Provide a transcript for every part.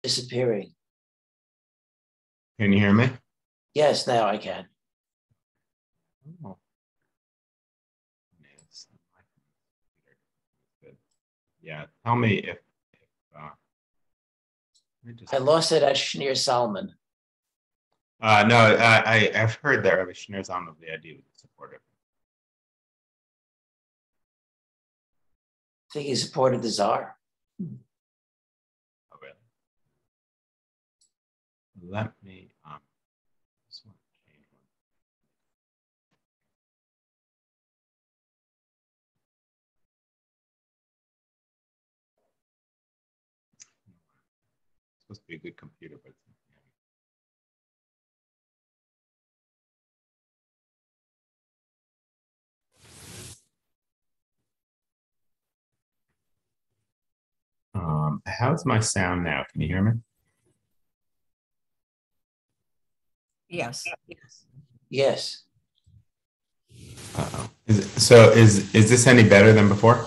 disappearing. Can you hear me? Yes, now I can. Oh. Yeah, tell me if I lost it at Shneur Salman. no, I've heard that Rabbi Shneur Zalman, the idea was supportive. I think he supported the Tsar. Oh, really? Let me just want to change one. It's supposed to be a good computer, but it's not. How's my sound now? Can you hear me? Yes. Yes. Uh-oh. Is this any better than before?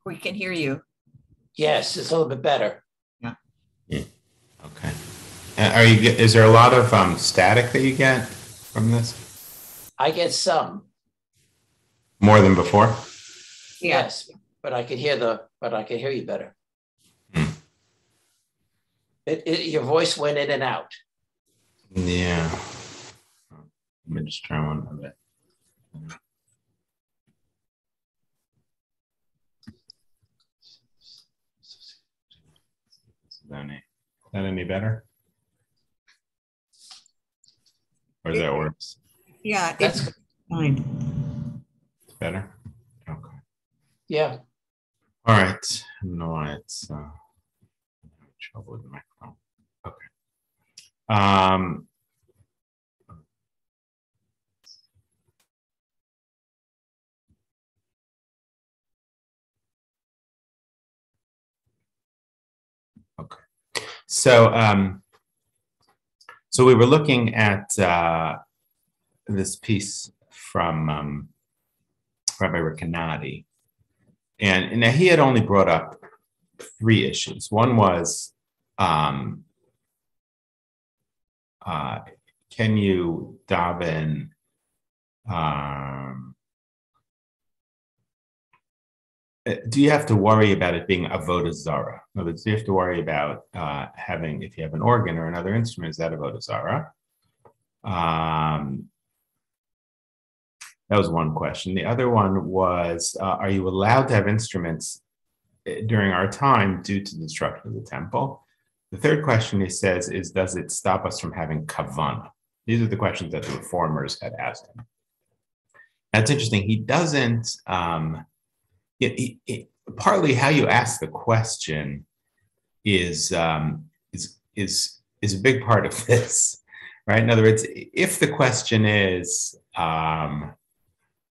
We can hear you. Yes, it's a little bit better. Yeah. Okay. Is there a lot of static that you get from this? I get some. More than before? Yes, but I could hear you better. Your voice went in and out. Yeah. Let me just try one of it. Is that any better? Or is that worse? Yeah, it's fine. It's better? Okay. Yeah. All right. I don't know why it's trouble with the microphone. Okay. Okay. So we were looking at this piece from Rabbi Richardi, and now he had only brought up 3 issues. One was, can you daven do you have to worry about it being avodah zara? In other words, do you have to worry about having, if you have an organ or another instrument, is that avodah zara? That was one question. The other one was, are you allowed to have instruments during our time due to the destruction of the temple? The third question, he says, is, does it stop us from having kavanagh? These are the questions that the reformers had asked him. That's interesting. He doesn't, partly how you ask the question is a big part of this, right? In other words, if the question is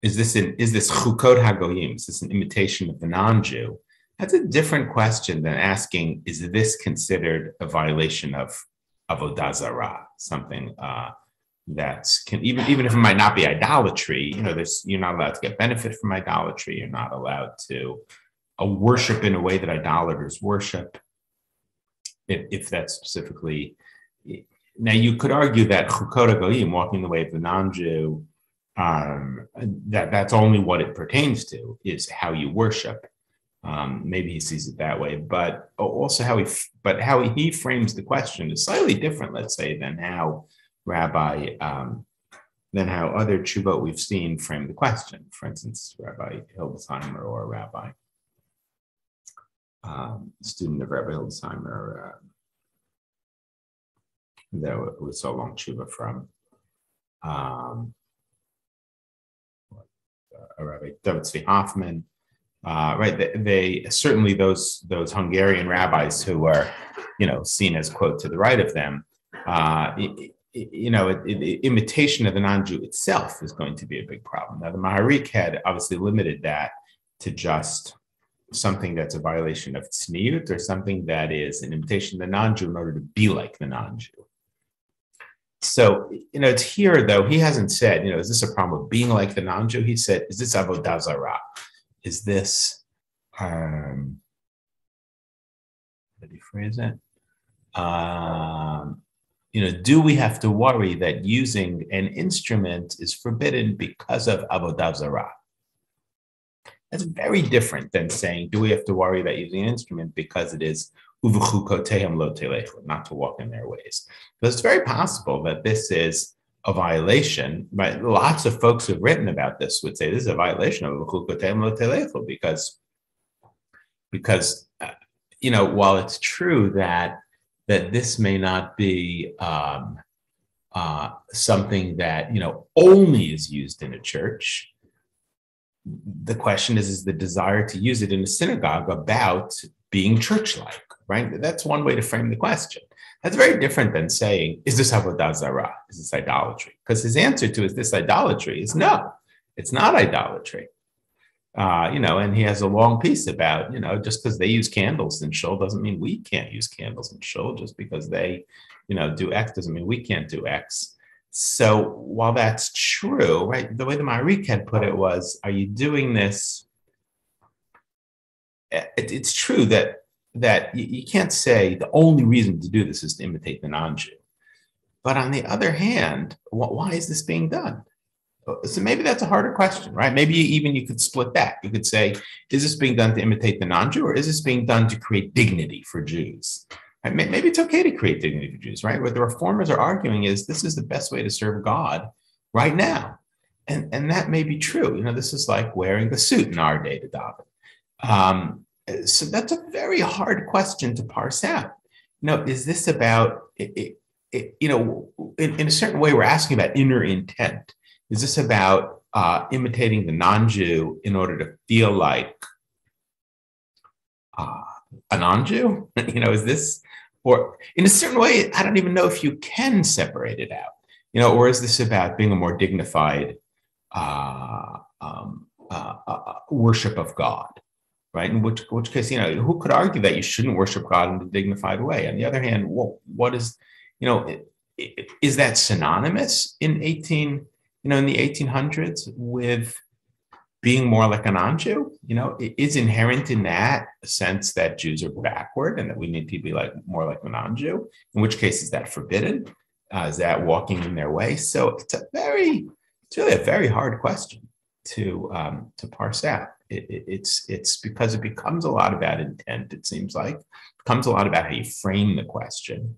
this chukot hagoyim? Is this an imitation of the non-Jew? That's a different question than asking, is this considered a violation of avodah zarah? Something that's even if it might not be idolatry, you're not allowed to get benefit from idolatry. You're not allowed to worship in a way that idolaters worship. If that's specifically, now you could argue that chukot hagoyim, walking the way of the non-Jew, that's only what it pertains to, is how you worship. Maybe he sees it that way, but also how he frames the question is slightly different, let's say, than how other tshuvot we've seen frame the question. For instance, Rabbi Hildesheimer or Rabbi student of Rabbi Hildesheimer that was so long tshuva from Rabbi David Tzvi Hoffman. Right, they certainly those Hungarian rabbis who are, seen as, quote, to the right of them, imitation of the non-Jew itself is going to be a big problem. Now, the Maharik had obviously limited that to just something that's a violation of tzniut, or something that is an imitation of the non-Jew in order to be like the non-Jew. So, it's here, though, he hasn't said, is this a problem of being like the non-Jew? He said, is this avodah zarah? Is this, do you phrase it? Do we have to worry that using an instrument is forbidden because of avodah zarah? That's very different than saying, do we have to worry about using an instrument because it is uvechukotehem lo telechu, not to walk in their ways? Because it's very possible that this is a violation. Right? Lots of folks who've written about this would say this is a violation of uvechukotehem lo telechu because while it's true that this may not be something that only is used in a church. The question is the desire to use it in a synagogue about being church-like, right? That's one way to frame the question. That's very different than saying, is this avodah zarah? Is this idolatry? Because his answer to is this idolatry is no, it's not idolatry. And he has a long piece about, just because they use candles in Shul doesn't mean we can't use candles in Shul. Just because they, do X doesn't mean we can't do X. So while that's true, right, the way the Ma'arik had put it was, are you doing this? It's true that you can't say the only reason to do this is to imitate the non-Jew. But on the other hand, why is this being done? So maybe that's a harder question, right? Maybe you could split that. You could say, is this being done to imitate the non-Jew, or is this being done to create dignity for Jews? Right? Maybe it's okay to create dignity for Jews, right? What the reformers are arguing is this is the best way to serve God right now. And that may be true. This is like wearing the suit in our day to daven. So that's a very hard question to parse out. Is this about, in a certain way, we're asking about inner intent. Is this about imitating the non-Jew in order to feel like a non-Jew? Is this, or in a certain way, I don't even know if you can separate it out, or is this about being a more dignified worship of God, right? In which case, who could argue that you shouldn't worship God in a dignified way? On the other hand, what is, is that synonymous in the 1800s with being more like a non-Jew? Is inherent in that a sense that Jews are backward and that we need to be more like a non-Jew? In which case, is that forbidden? Is that walking in their way? So it's really a very hard question to parse out. It's because it becomes a lot about intent. It seems like it becomes a lot about how you frame the question.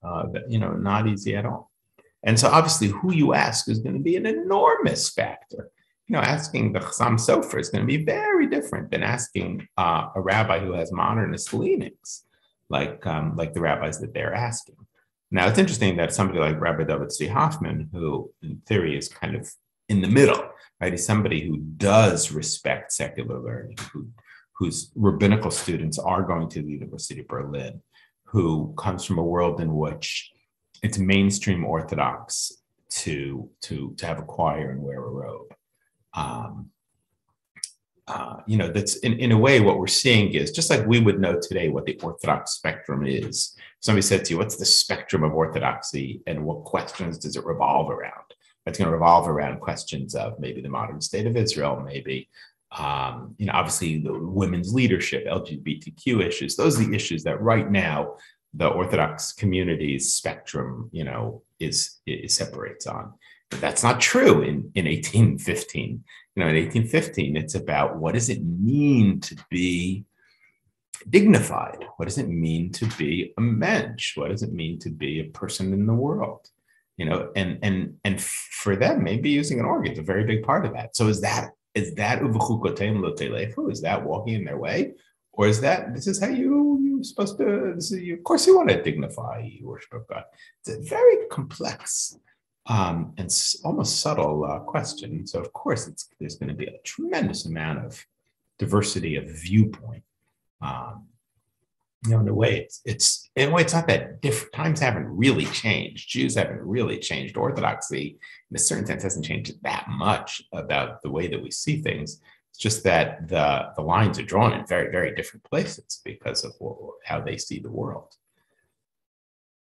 But not easy at all. And so obviously who you ask is going to be an enormous factor. Asking the Chassam Sofer is going to be very different than asking a rabbi who has modernist leanings, like the rabbis that they're asking. Now, it's interesting that somebody like Rabbi David Tzvi Hoffman, who in theory is kind of in the middle, right? He's somebody who does respect secular learning, whose rabbinical students are going to the University of Berlin, who comes from a world in which it's mainstream Orthodox to have a choir and wear a robe. That's in a way what we're seeing is just like we would know today what the Orthodox spectrum is. Somebody said to you, what's the spectrum of Orthodoxy and what questions does it revolve around? It's going to revolve around questions of maybe the modern state of Israel, maybe, obviously the women's leadership, LGBTQ issues. Those are the issues that right now the Orthodox community's spectrum, it separates on. But that's not true in 1815. In 1815, it's about what does it mean to be dignified? What does it mean to be a mensch? What does it mean to be a person in the world? And for them, maybe using an organ is a very big part of that. So is that uvechukotehem lo telechu? Is that walking in their way? Or is that, this is how you're supposed to, of course you want to dignify worship of God. It's a very complex and almost subtle question. So of course there's going to be a tremendous amount of diversity of viewpoint. In a way, it's not that different. Times haven't really changed. Jews haven't really changed. Orthodoxy, in a certain sense, hasn't changed that much about the way that we see things. It's just that the lines are drawn in very, very different places because of how they see the world.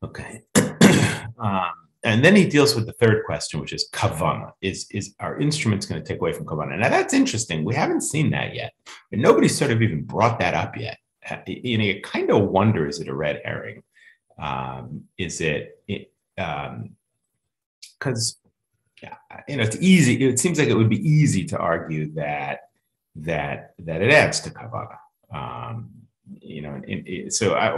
Okay. And then he deals with the third question, which is kavanagh. Is our instruments going to take away from kavanagh? Now, that's interesting. We haven't seen that yet. And nobody's sort of even brought that up yet you kind of wonder, is it a red herring? Is it, because it's easy. It seems like it would be easy to argue that it adds to kavanagh.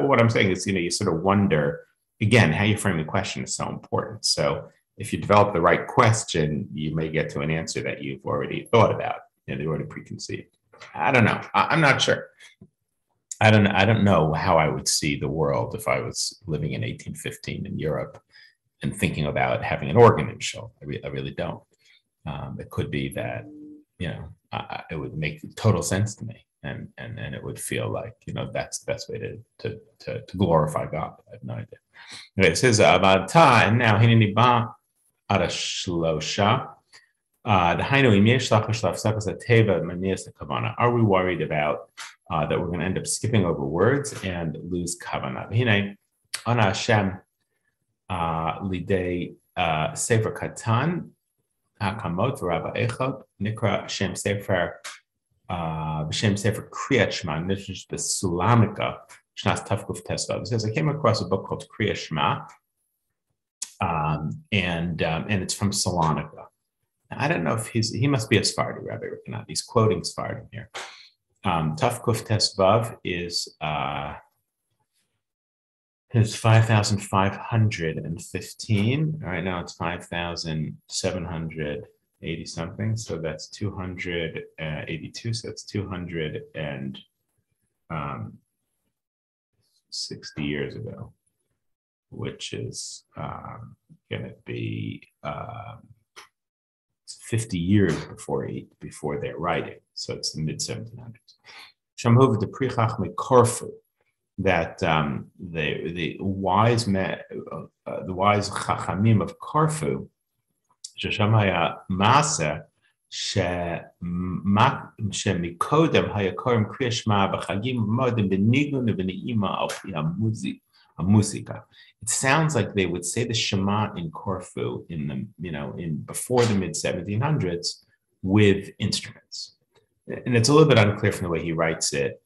What I'm saying is, you sort of wonder again how you frame the question is so important. So if you develop the right question, you may get to an answer that you've already thought about and they're already preconceived. I don't know. I'm not sure. I don't know how I would see the world if I was living in 1815 in Europe and thinking about having an organ in Shul. I really don't. It could be that, it would make total sense to me, and it would feel like, that's the best way to glorify God. I have no idea. Okay, it says about ta, and now hineni ba ara shlosha. Are we worried about that we're going to end up skipping over words and lose kavanagh? Hine ana Hashem lidei sefer katan hakamot v'rabba echad nikra shem sefer b'shem sefer kriyat shema nishus b'sulamika shnas tafkuf tesvav. It says I came across a book called Kriyat Shema, and it's from Salonika. I don't know if he must be a Sephardi, Rabbi Richardi. He's quoting Sephardi here. Tafkuf Tesvav is 5,515. Right now it's 5,780 something. So that's 282. So that's 260 years ago, which is going to be 50 years before their writing, so it's the mid 1700s. Shamhov de Prichach me Korfu, that the wise Chachamim of Korfu, Sheshamaya Masa Shemikodem Hayakorim Kriyashma B'Chagim Modim B'Nigun B'Neima Al Pi HaMuzika. It sounds like they would say the Shema in Corfu in before the mid 1700s with instruments, and it's a little bit unclear from the way he writes it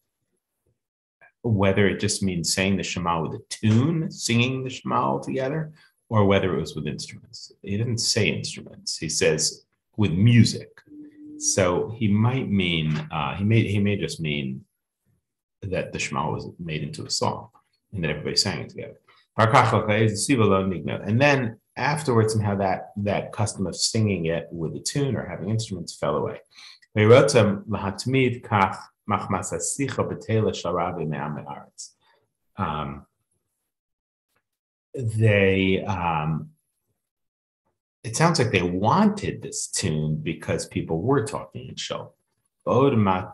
whether it just means saying the Shema with a tune, singing the Shema altogether, or whether it was with instruments. He didn't say instruments; he says with music. So he might mean he may just mean that the Shema was made into a song and that everybody sang it together. And then afterwards, somehow that custom of singing it with a tune or having instruments fell away. It sounds like they wanted this tune because people were talking in Shul. Or maybe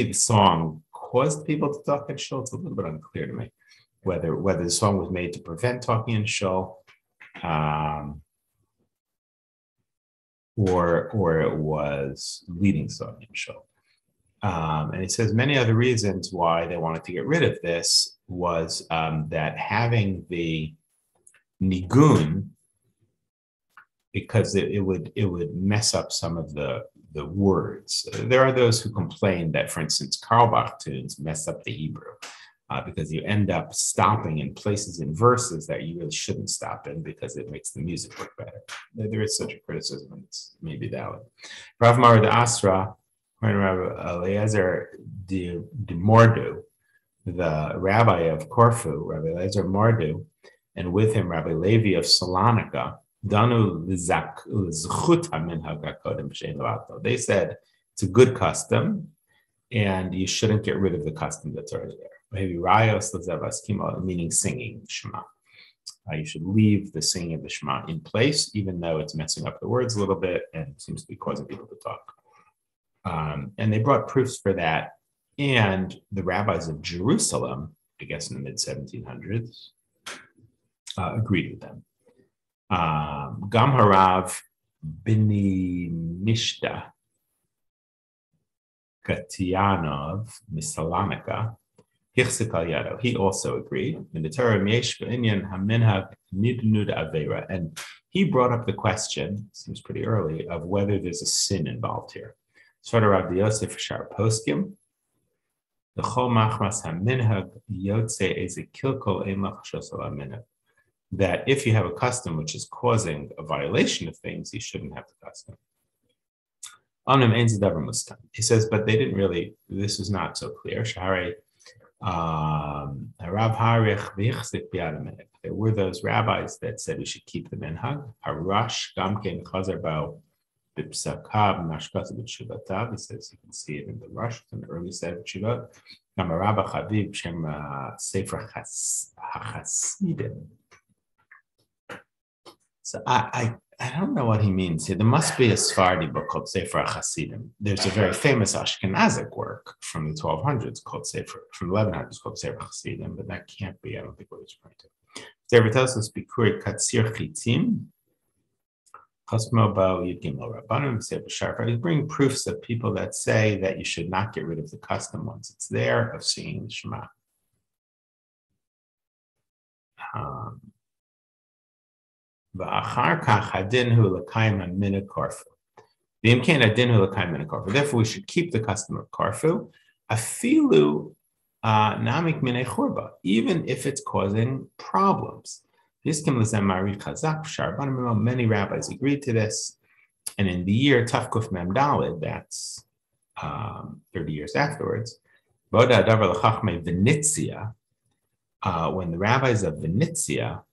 the song caused people to talk in Shul. It's a little bit unclear to me whether the song was made to prevent talking in Shul, or it was leading song in Shul. And it says many other reasons why they wanted to get rid of this was that having the nigun, because it would mess up some of the words. There are those who complain that, for instance, Carlebach tunes mess up the Hebrew because you end up stopping in places in verses that you really shouldn't stop in because it makes the music work better. There is such a criticism, and it's maybe valid. Rav Mara de Asra, Rabbi Eliezer de Mordu, the rabbi of Corfu, Rabbi Eliezer Mordu, and with him Rabbi Levi of Salonika, they said it's a good custom and you shouldn't get rid of the custom that's already there. Meaning singing Shema. You should leave the singing of the Shema in place, even though it's messing up the words a little bit and seems to be causing people to talk. And they brought proofs for that. And the rabbis of Jerusalem, I guess in the mid 1700s, agreed with them. Gam Harav Bini Mishta Katianov Misalanika. He He also agreed. And he brought up the question, seems pretty early, of whether there's a sin involved here. Rabbi Yosef Shar Poskim, that if you have a custom which is causing a violation of things, you shouldn't have the custom. He says, but they didn't really, this is not so clear. There were those rabbis that said we should keep the minhag. Harash gamken chazar b'psakav mashkata b'tshuvatav. He says you can see it in the Rush, in the early set of Tshuvat. Gamarabba Chaviv Shem Sefer Hachasidim. So I don't know what he means here. There must be a Sephardi book called Sefer Hasidim. There's a very famous Ashkenazic work from the 1200s called Sefer, from the 1100s called Sefer Hasidim, but that can't be, I don't think, what he's referring to. Sefer tells us, Bikuri Katsir Chitzim, Chasmo Bao Yidgimel Rabbanim, Sefer Sharfat. He's bringing proofs of people that say that you should not get rid of the custom once it's there of singing the Shema. Therefore, we should keep the custom of karfu, afilu namik minei churba, even if it's causing problems. Many rabbis agreed to this, and in the year Tafkuf Mem Daled, that's 30 years afterwards, when the rabbis of Venezia,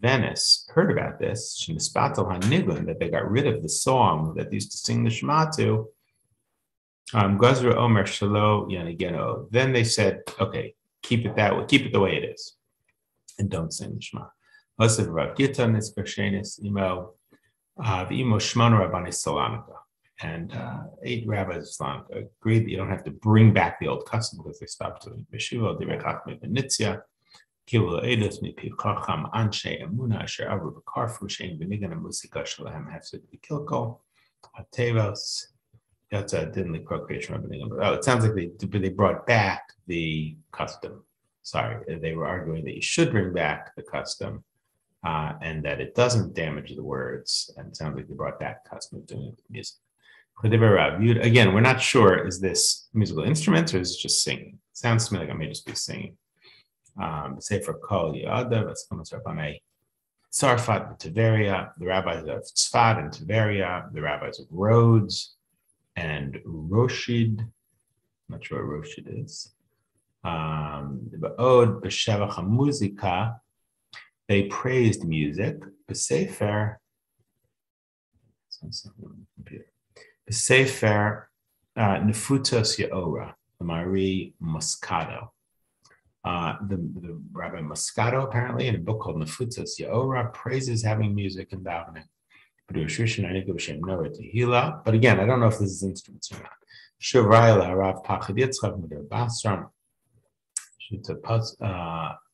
Venice, heard about this, that they got rid of the song that they used to sing the Shema to, then they said, okay, keep it that way, keep it the way it is, and don't sing the Shema. And 8 rabbis of Islam agreed that you don't have to bring back the old custom because they stopped doing Beshuva, it sounds like they brought back the custom. Sorry, they were arguing that you should bring back the custom and that it doesn't damage the words. And it sounds like they brought back the custom of doing it with music. Again, we're not sure, is this musical instruments or is it just singing? It sounds to me like I may just be singing. Say for Kol Yada, let's come to Rabbanei Tzarfat and Tiberia, the rabbis of Tzfat and Tiberia, the rabbis of Rhodes and Roshid. I'm not sure what Roshid is. Ba'od B'Shevach HaMuzika, they praised music. B'Sefer, Nefutos Yeora, the Marie Moscato. The Rabbi Moscato, apparently, in a book called Nefutos Yeora, praises having music and davening. But again, I don't know if this is instruments or not. Shuvrayla Rav Pachad Yitzchak Midir Basram.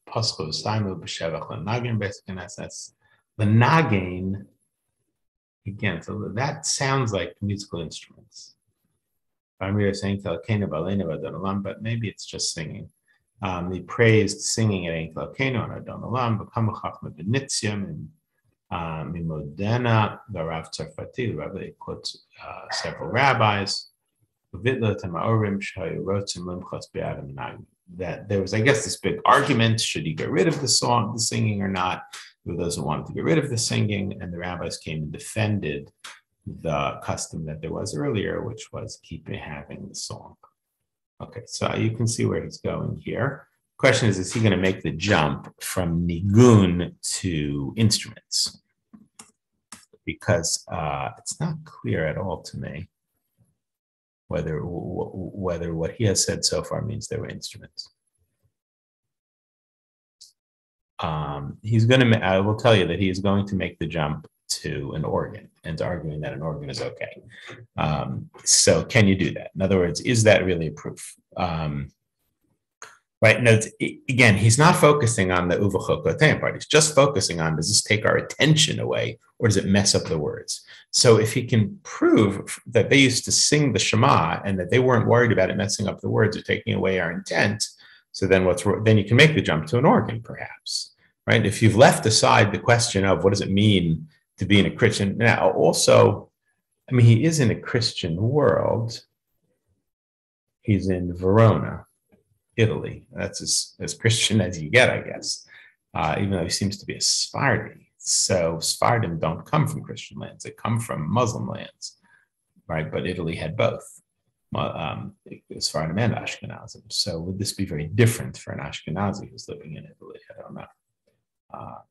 Pascho Saimu B'Shevach L'Nagin B'Eskeneses. The Nagin, again, so that sounds like musical instruments. But maybe it's just singing. He praised singing at Ein Kelkeinu and Adon Olam, B'kama Chachma B'Nitzim, and Mimodena, the Rav Tzarfati, the Rabbi, they quote several rabbis, that there was, I guess, this big argument, should you get rid of the singing or not? There were those who wanted to get rid of the singing, and the rabbis came and defended the custom that there was earlier, which was having the song. Okay, so you can see where he's going here. Question is he going to make the jump from nigun to instruments? Because it's not clear at all to me whether what he has said so far means there were instruments. He's going to. I will tell you that he is going to make the jump to an organ and arguing that an organ is okay. So can you do that? In other words, is that really a proof? Right. No, again, he's not focusing on the uvachokotayim part. He's just focusing on, does this take our attention away or does it mess up the words? So if he can prove that they used to sing the Shema and that they weren't worried about it messing up the words or taking away our intent, So then then you can make the jump to an organ, perhaps, right? If you've left aside the question of what does it mean to be in a Christian, now also, I mean, he is in a Christian world. He's in Verona, Italy. That's as Christian as you get, I guess, even though he seems to be a Sephardi. So Sephardim don't come from Christian lands. They come from Muslim lands, right? But Italy had both. Sephardim and Ashkenazim. So would this be very different for an Ashkenazi who's living in Italy? I don't know.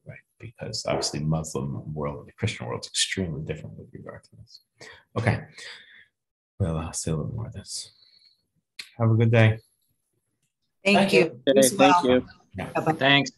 Right, because obviously Muslim world and the Christian world is extremely different with regard to this. Okay, well, I'll say a little more of this. Have a good day. Thank you. you. You as well. Thank you. Yeah. Bye-bye. Thanks.